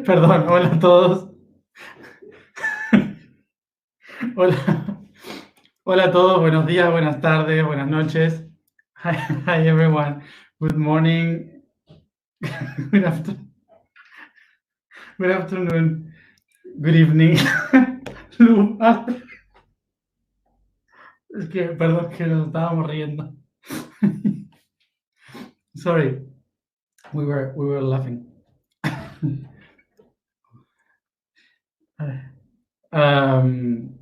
Perdón, hola a todos. Hola, hola a todos, buenos días, buenas tardes, buenas noches. Hi everyone. Good morning, good afternoon, good afternoon, good evening. Es que, perdón, que nos estábamos riendo. Sorry, we were laughing. Um,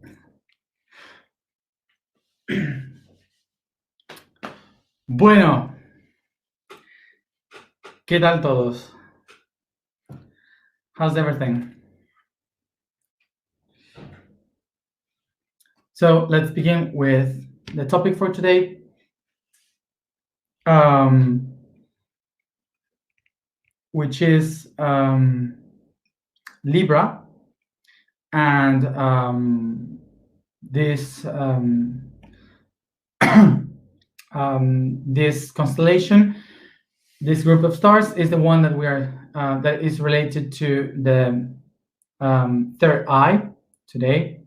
bueno, ¿qué tal todos? How's everything? So let's begin with the topic for today. Which is Libra, and this this constellation, this group of stars, is the one that we are that is related to the third eye today,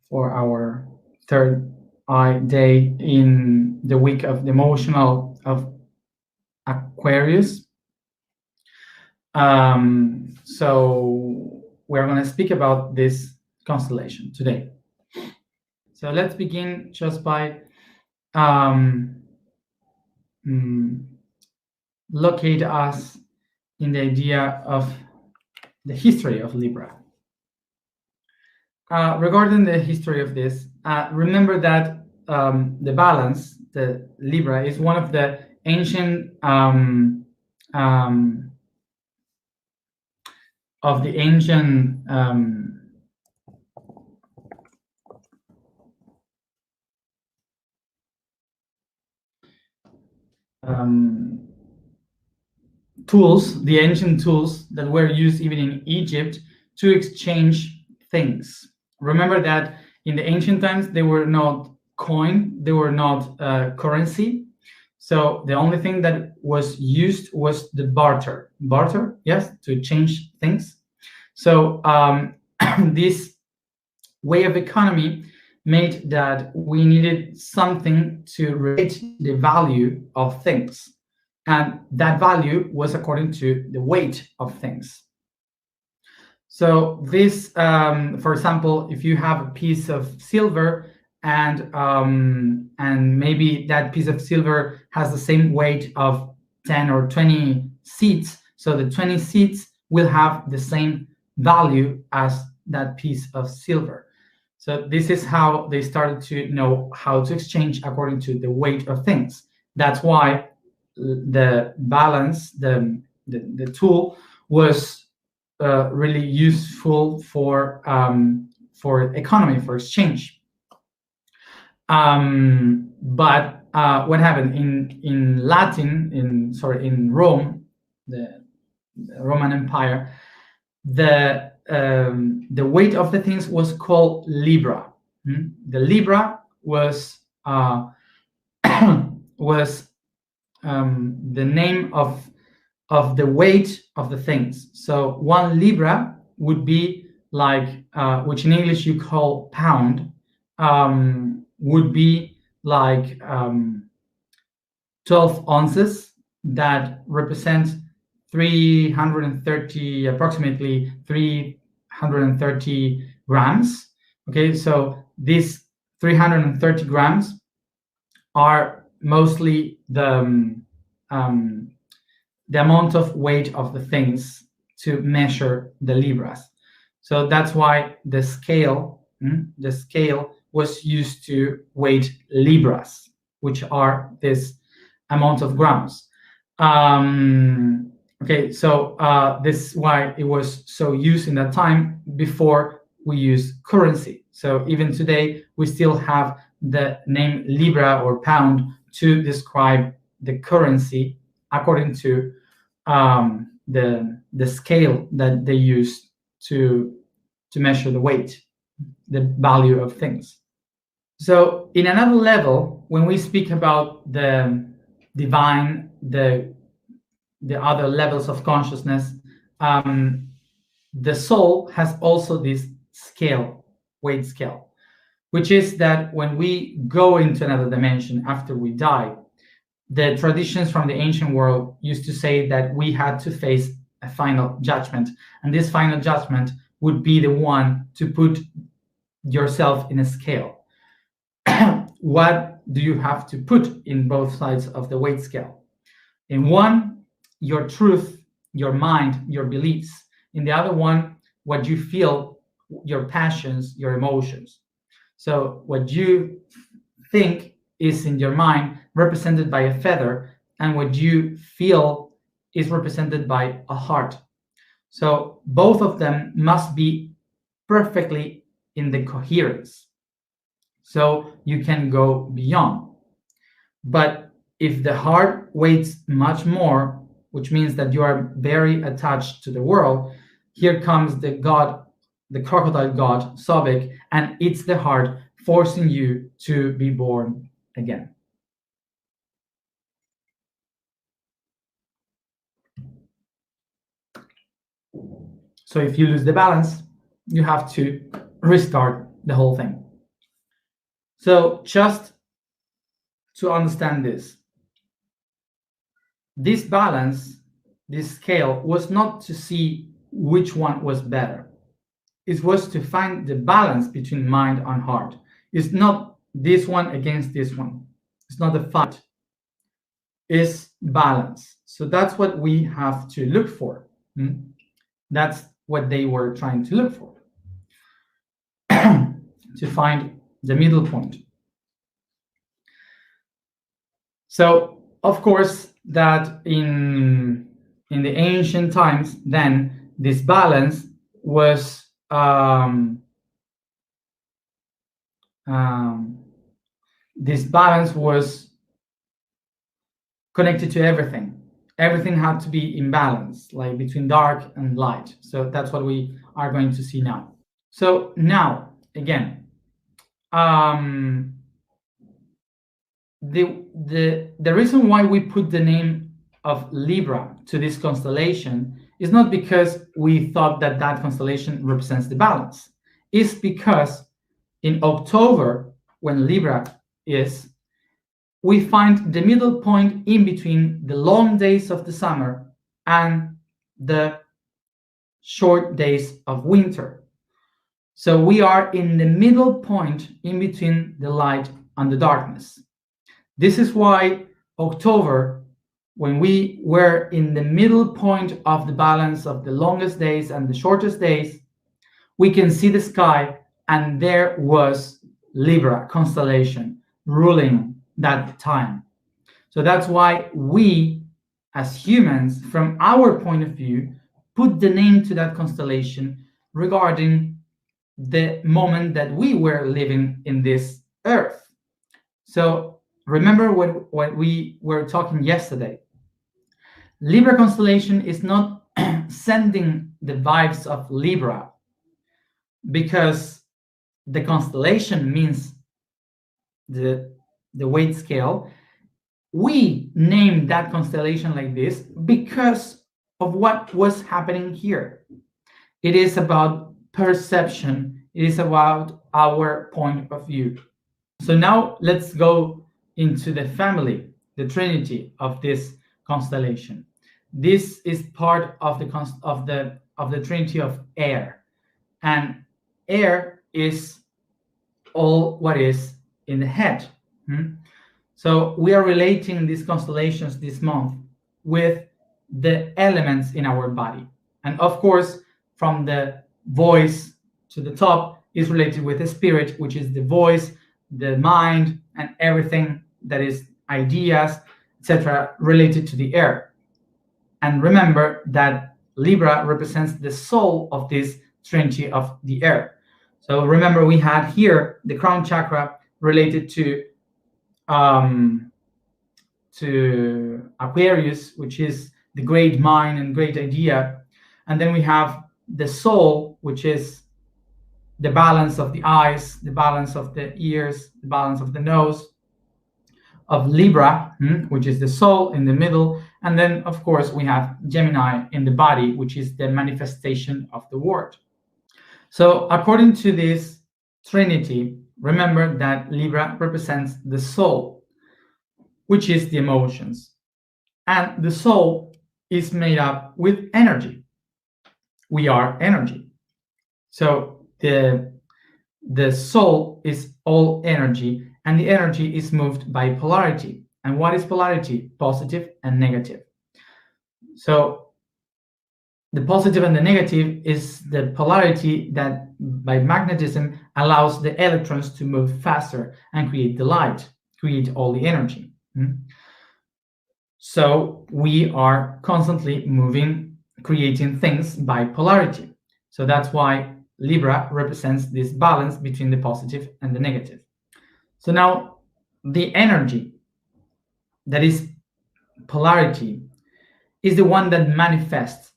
for our third eye day in the week of the emotional of Aquarius. So we're going to speak about this constellation today. So let's begin just by locate us in the idea of the history of Libra. Regarding the history of this, remember that the balance, the Libra, is one of the ancient tools, the ancient tools that were used even in Egypt to exchange things. Remember that in the ancient times, they were not coin, they were not currency. So the only thing that was used was the barter. Barter, yes, to change things. So this way of economy made that we needed something to rate the value of things. And that value was according to the weight of things. So this, for example, if you have a piece of silver and maybe that piece of silver has the same weight of 10 or 20 seeds, so the 20 seeds will have the same value as that piece of silver. So this is how they started to know how to exchange according to the weight of things. That's why the balance, the tool, was really useful for economy, for exchange. But what happened in Latin, in Rome, the Roman Empire, the weight of the things was called Libra. The Libra was the name of the weight of the things. So 1 Libra would be like, which in English you call pound, would be like 12 ounces, that represent 330, approximately 330 grams. Okay, so these 330 grams are mostly the amount of weight of the things to measure the Libras. So that's why the scale was used to weight Libras, which are this amount of grams. Okay, so this is why it was so used in that time before we use currency. So even today, we still have the name Libra or pound to describe the currency according to the scale that they use to measure the weight, the value of things. So in another level, when we speak about the divine, the other levels of consciousness, the soul has also this scale, weight scale, which is that when we go into another dimension after we die, the traditions from the ancient world used to say that we had to face a final judgment, and this final judgment would be the one to put yourself in a scale. What do you have to put in both sides of the weight scale? In one, your truth, your mind, your beliefs. In the other one, what you feel, your passions, your emotions. So what you think is in your mind represented by a feather, and what you feel is represented by a heart. So both of them must be perfectly in the coherence, so you can go beyond. But if the heart weighs much more, which means that you are very attached to the world, here comes the god, the crocodile god, Sobek, and it's the heart forcing you to be born again. So if you lose the balance, you have to restart the whole thing. So just to understand this balance, this scale, was not to see which one was better. It was to find the balance between mind and heart. It's not this one against this one. It's not a fight. It's balance. So that's what we have to look for. That's what they were trying to look for. To find the middle point. So, of course, that in the ancient times, then this balance was this balance was connected to everything. Everything had to be in balance, like between dark and light. So that's what we are going to see now. So now, again, the reason why we put the name of Libra to this constellation is not because we thought that that constellation represents the balance. It's because in October, when Libra is, we find the middle point in between the long days of the summer and the short days of winter. So we are in the middle point in between the light and the darkness. This is why October, when we were in the middle point of the balance of the longest days and the shortest days, we can see the sky, and there was Libra constellation ruling that time. So that's why we, as humans, from our point of view, put the name to that constellation regarding the moment that we were living in this earth. So remember what we were talking yesterday. Libra constellation is not sending the vibes of Libra because the constellation means the weight scale. We named that constellation like this because of what was happening here. It is about perception. It is about our point of view. So now let's go into the family, the trinity of this constellation. This is part of the trinity of air, and air is all what is in the head. So we are relating these constellations this month with the elements in our body, and of course, from the voice to the top is related with the spirit, which is the voice, the mind, and everything that is ideas, etc., related to the air. And remember that Libra represents the soul of this trinity of the air. So remember, we had here the crown chakra related to Aquarius, which is the great mind and great idea. And then we have the soul, which is the balance of the eyes, the balance of the ears, the balance of the nose, of Libra, which is the soul in the middle, and then of course we have Gemini in the body, which is the manifestation of the word. So according to this trinity, remember that Libra represents the soul, which is the emotions, and the soul is made up with energy. We are energy. So the soul is all energy, and the energy is moved by polarity. And what is polarity? Positive and negative. So the positive and the negative is the polarity that by magnetism allows the electrons to move faster and create the light, create all the energy. So we are constantly moving, creating things by polarity. So that's why Libra represents this balance between the positive and the negative. So now the energy that is polarity is the one that manifests,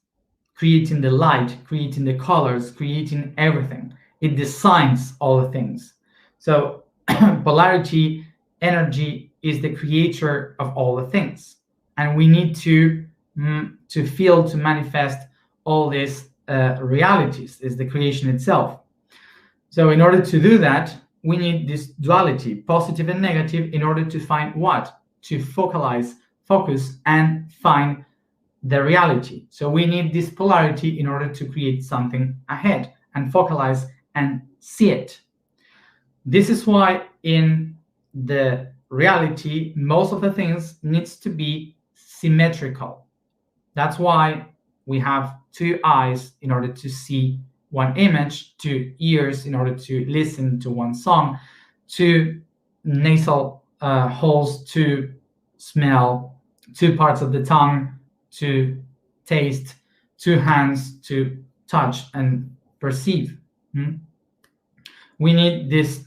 creating the light, creating the colors, creating everything. It designs all the things. So polarity, energy, is the creator of all the things. And we need to feel, to manifest all these realities, is the creation itself. So in order to do that, we need this duality, positive and negative, in order to find what? To focus, and find the reality. So we need this polarity in order to create something ahead and focalize and see it. This is why in the reality, most of the things needs to be symmetrical. That's why we have two eyes in order to see one image, two ears in order to listen to one song, two nasal holes to smell, two parts of the tongue to taste, two hands to touch and perceive. We need this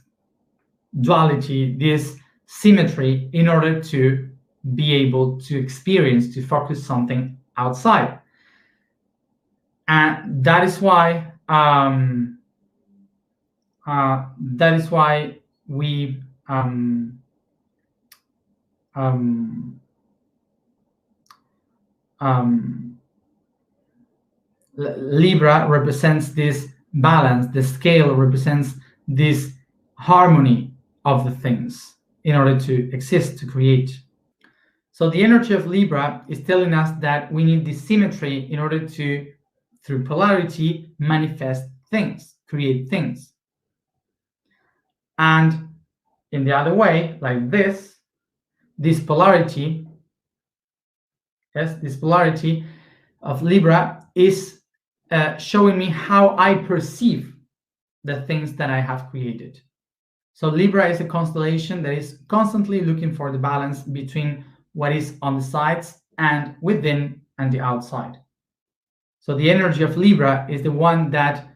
duality, this symmetry, in order to be able to experience, to focus something outside. And that is why we Libra represents this balance, the scale represents this harmony of the things in order to exist, to create. So the energy of Libra is telling us that we need this symmetry in order to, through polarity, manifest things, create things. And in the other way, like this polarity, this polarity of Libra is showing me how I perceive the things that I have created. So Libra is a constellation that is constantly looking for the balance between what is on the sides and within and the outside. So the energy of Libra is the one that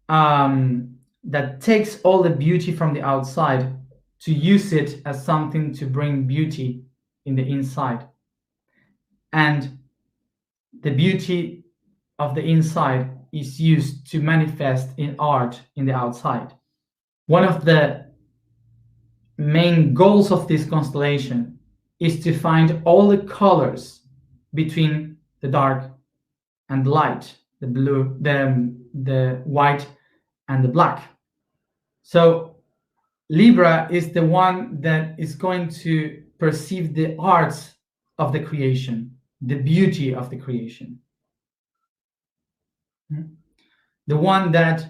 that takes all the beauty from the outside to use it as something to bring beauty in the inside. And the beauty of the inside is used to manifest in art in the outside. One of the main goals of this constellation is to find all the colors between the dark and the light, the blue, the white and the black. So Libra is the one that is going to perceive the arts of the creation, the beauty of the creation. The one that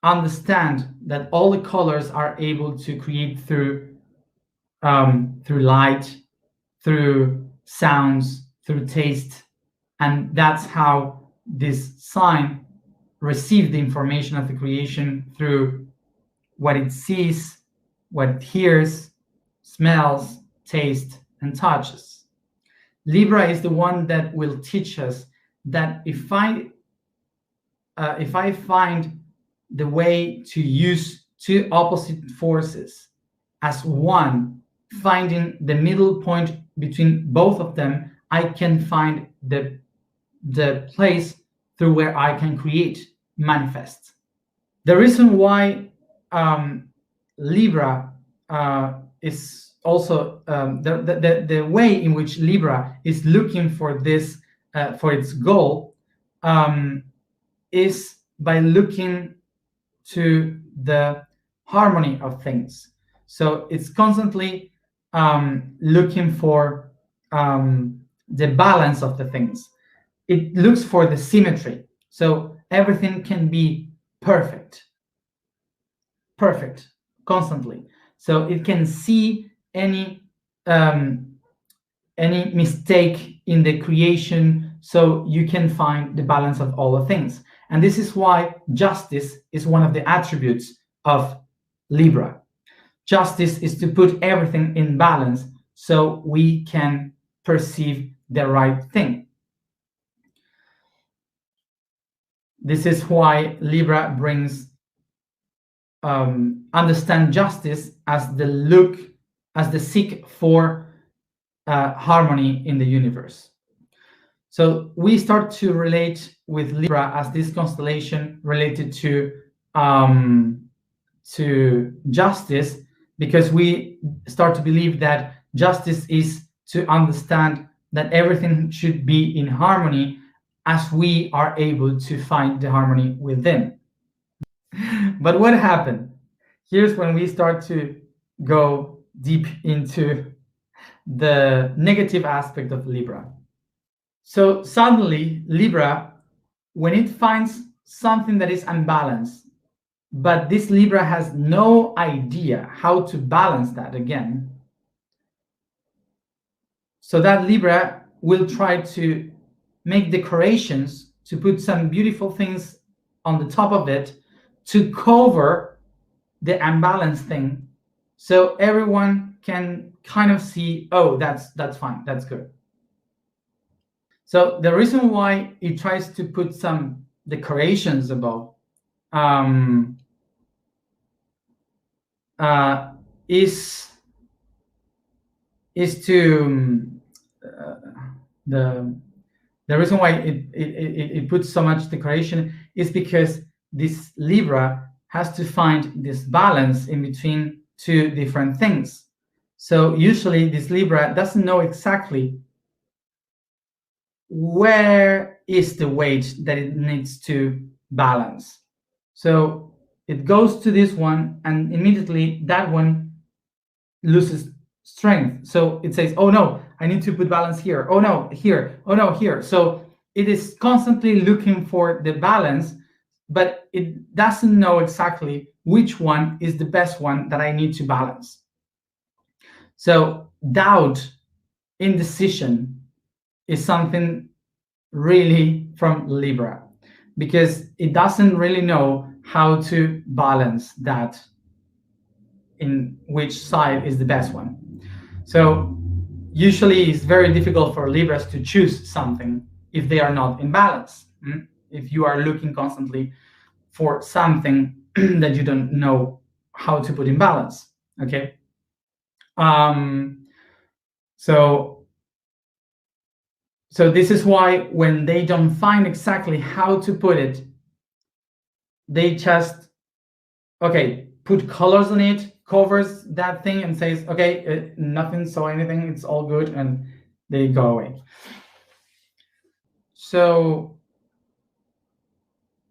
understands that all the colors are able to create through light, through sounds, through taste, and that's how this sign receives the information of the creation through what it sees, what it hears, smells, tastes, and touches. Libra is the one that will teach us that if I find the way to use two opposite forces as one, finding the middle point between both of them, I can find the place through where I can create, manifest. The reason why Libra is also the way in which Libra is looking for this for its goal is by looking to the harmony of things. So it's constantly looking for the balance of the things. It looks for the symmetry. So everything can be perfect constantly. So it can see any mistake in the creation, so you can find the balance of all the things. And this is why justice is one of the attributes of Libra. Justice is to put everything in balance so we can perceive the right thing. This is why Libra brings understand justice as the seek for harmony in the universe. So we start to relate with Libra as this constellation related to justice, because we start to believe that justice is to understand that everything should be in harmony as we are able to find the harmony within. But what happened? Here's when we start to go deep into the negative aspect of Libra. So suddenly, Libra, when it finds something that is unbalanced, but this Libra has no idea how to balance that again, so that Libra will try to make decorations, to put some beautiful things on the top of it to cover the unbalanced thing, so everyone can kind of see, oh, that's fine, that's good. So the reason why it tries to put some decorations above is to the reason why it puts so much decoration is because this Libra has to find this balance in between two different things. So usually this Libra doesn't know exactly where is the weight that it needs to balance. So it goes to this one, and immediately that one loses strength. So it says, oh no, I need to put balance here. Oh no, here. Oh no, here. So it is constantly looking for the balance, but it doesn't know exactly which one is the best one that I need to balance. So doubt, indecision is something really from Libra, because it doesn't really know how to balance that, in which side is the best one. So usually it's very difficult for Libras to choose something if they are not in balance. If you are looking constantly for something that you don't know how to put in balance, okay? So this is why when they don't find exactly how to put it, they just, okay, put colors on it, covers that thing and says, okay, nothing saw anything, it's all good, and they go away. So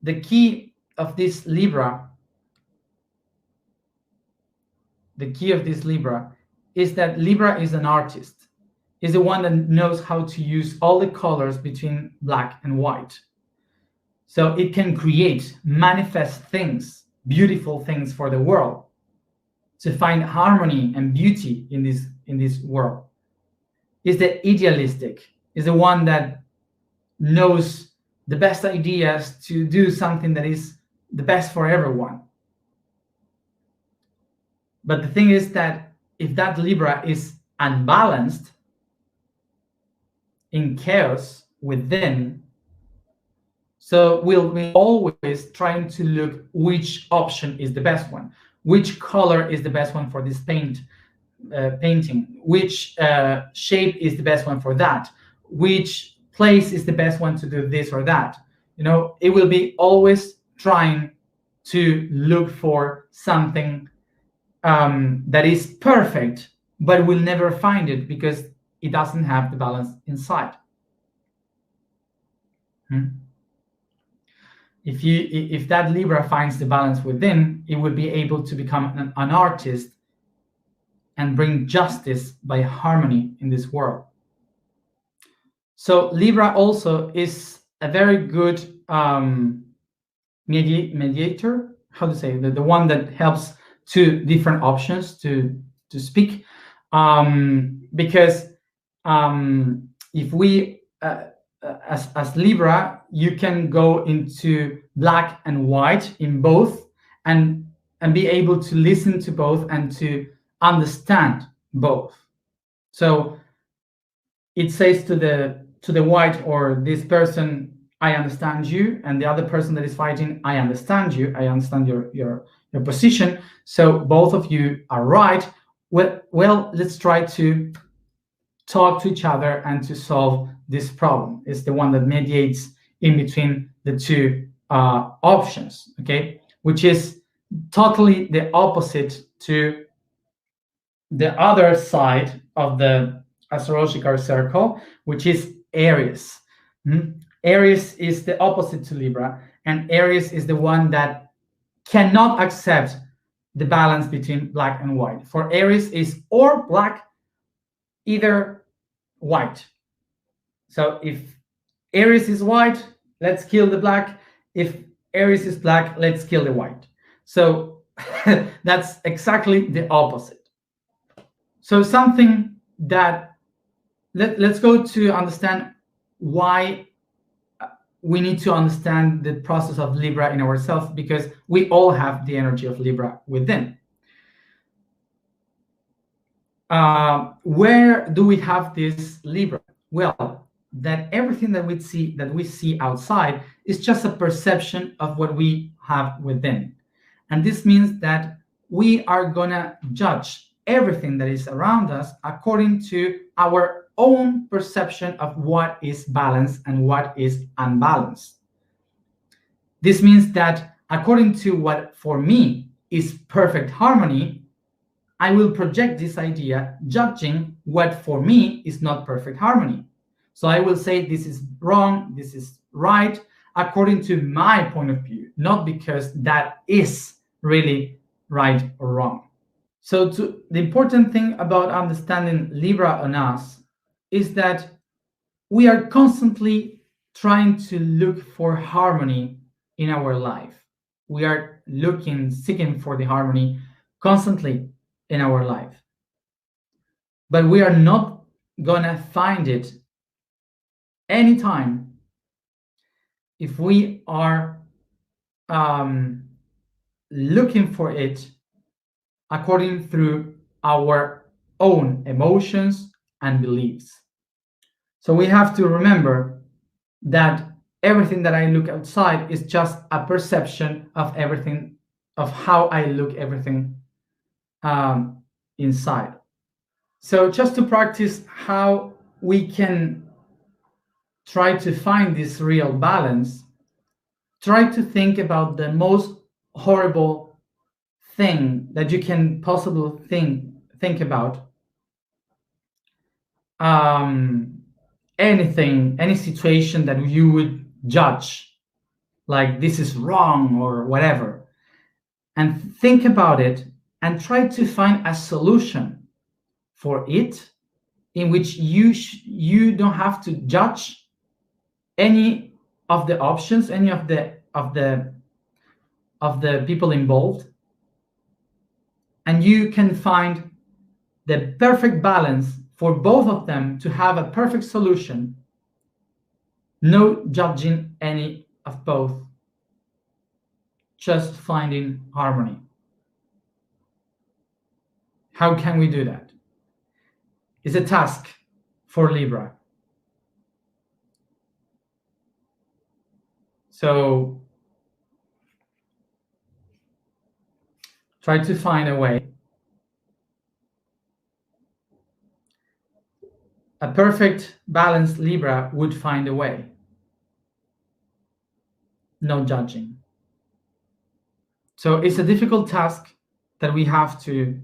the key of this Libra is that Libra is an artist, is the one that knows how to use all the colors between black and white. So it can create, manifest things, beautiful things for the world, to find harmony and beauty in this world. Is the idealistic, is the one that knows the best ideas to do something that is the best for everyone. But the thing is that if that Libra is unbalanced, in chaos within, so we'll be always trying to look which option is the best one, which color is the best one for this painting, which shape is the best one for that, which place is the best one to do this or that. It will be always trying to look for something that is perfect, but will never find it because it doesn't have the balance inside. If that Libra finds the balance within, it will be able to become an artist and bring justice by harmony in this world. So Libra also is a very good mediator, how to say, the one that helps two different options to speak, because if we as Libra, you can go into black and white in both, and be able to listen to both and to understand both. So it says to the white or this person, I understand you, and the other person that is fighting, I understand you, I understand your position, so both of you are right. Well, let's try to talk to each other and to solve this problem. It's the one that mediates in between the two options, okay, which is totally the opposite to the other side of the astrological circle, which is Aries. Aries is the opposite to Libra, and Aries is the one that cannot accept the balance between black and white. For Aries is or black, either white. So if Aries is white, let's kill the black. If Aries is black, let's kill the white. So that's exactly the opposite. So something that let's go to understand why we need to understand the process of Libra in ourselves, because we all have the energy of Libra within. Where do we have this Libra? Well, that everything that we see outside is just a perception of what we have within. And this means that we are gonna judge everything that is around us according to our own perception of what is balanced and what is unbalanced. This means that according to what for me is perfect harmony, I will project this idea judging what for me is not perfect harmony. So I will say this is wrong, this is right, according to my point of view, not because that is really right or wrong. So the important thing about understanding Libra on us is that we are constantly trying to look for harmony in our life. We are seeking for the harmony constantly in our life. But we are not gonna find it anytime if we are looking for it according through our own emotions and beliefs. So we have to remember that everything that I look outside is just a perception of everything, of how I look everything inside. So just to practice how we can try to find this real balance, try to think about the most horrible thing that you can possibly think about. Anything, any situation that you would judge, like this is wrong or whatever, and think about it and try to find a solution for it in which you don't have to judge any of the options, any of the people involved, and you can find the perfect balance for both of them to have a perfect solution, no judging any of both, just finding harmony. How can we do that? It's a task for Libra. So try to find a way. A perfect balanced Libra would find a way. No judging. So it's a difficult task that we have to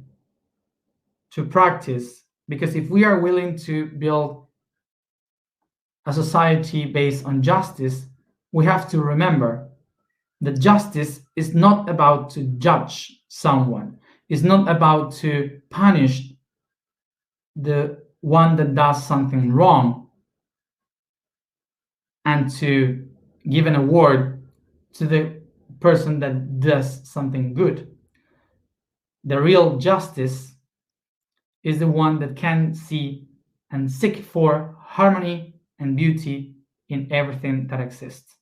practice, because if we are willing to build a society based on justice, we have to remember that justice is not about to judge someone. It's not about to punish the one that does something wrong and to give an award to the person that does something good. The real justice is the one that can see and seek for harmony and beauty in everything that exists.